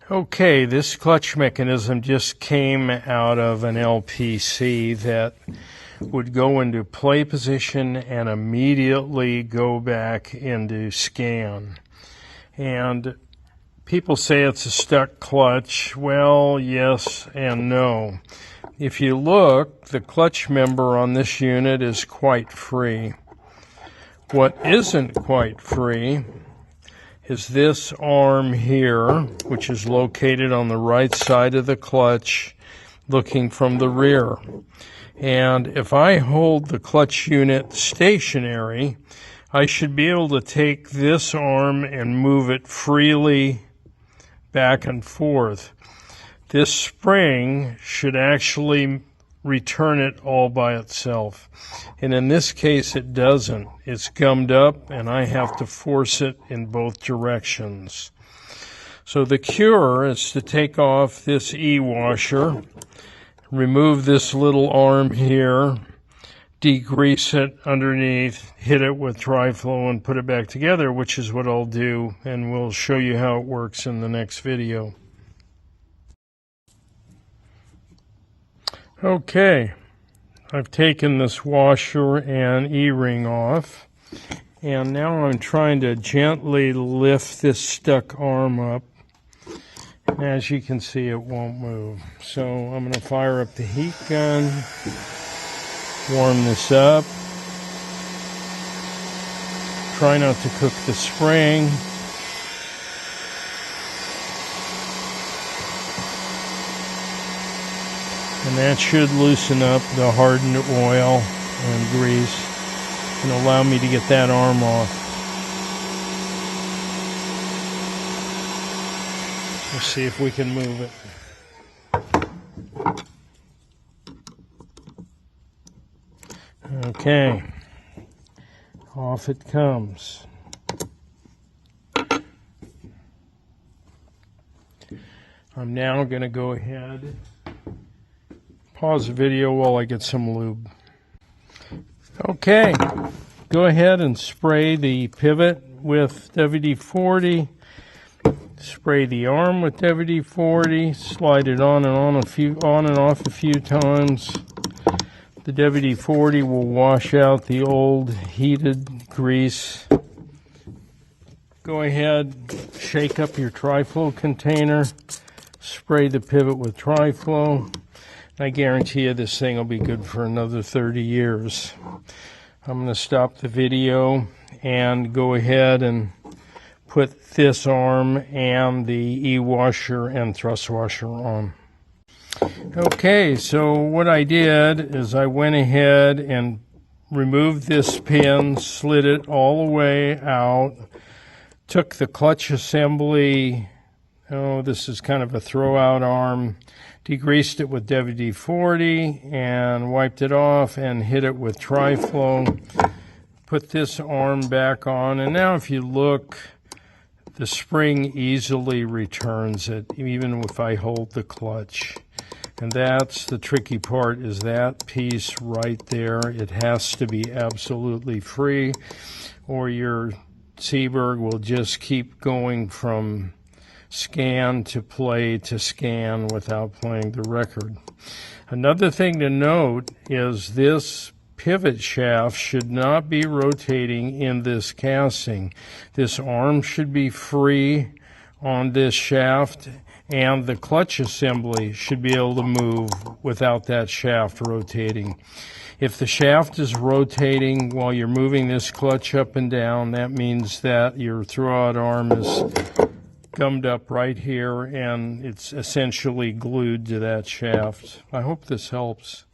Okay, this clutch mechanism just came out of an LPC that would go into play position and immediately go back into scan. And people say it's a stuck clutch. Well, yes and no. If you look, the clutch member on this unit is quite free. What isn't quite free is this arm here, which is located on the right side of the clutch, looking from the rear. And if I hold the clutch unit stationary, I should be able to take this arm and move it freely back and forth. This spring should actually return it all by itself. And in this case, it doesn't. It's gummed up, and I have to force it in both directions. So the cure is to take off this E-washer, remove this little arm here, degrease it underneath, hit it with Tri-Flow, and put it back together, which is what I'll do, and we'll show you how it works in the next video. Okay, I've taken this washer and E-ring off, and now I'm trying to gently lift this stuck arm up. And as you can see, it won't move. So I'm going to fire up the heat gun, warm this up, try not to cook the spring. And that should loosen up the hardened oil and grease and allow me to get that arm off. Let's see if we can move it. Okay, off it comes. I'm now going to go ahead, pause the video while I get some lube. Okay, go ahead and spray the pivot with WD-40. Spray the arm with WD-40. Slide it on and off a few times. The WD-40 will wash out the old heated grease. Go ahead, shake up your Tri-Flow container. Spray the pivot with Tri-Flow. I guarantee you this thing will be good for another 30 years. I'm going to stop the video and go ahead and put this arm and the E-washer and thrust washer on. Okay, so what I did is I went ahead and removed this pin, slid it all the way out, took the clutch assembly, this is kind of a throw-out arm, degreased it with WD-40 and wiped it off and hit it with Tri-Flow. Put this arm back on, and now if you look, the spring easily returns it, even if I hold the clutch. And that's the tricky part, is that piece right there. It has to be absolutely free, or your Seeburg will just keep going from scan to play to scan without playing the record. Another thing to note is this pivot shaft should not be rotating in this casting. This arm should be free on this shaft, and the clutch assembly should be able to move without that shaft rotating. If the shaft is rotating while you're moving this clutch up and down, that means that your throw-out arm is gummed up right here and it's essentially glued to that shaft. I hope this helps.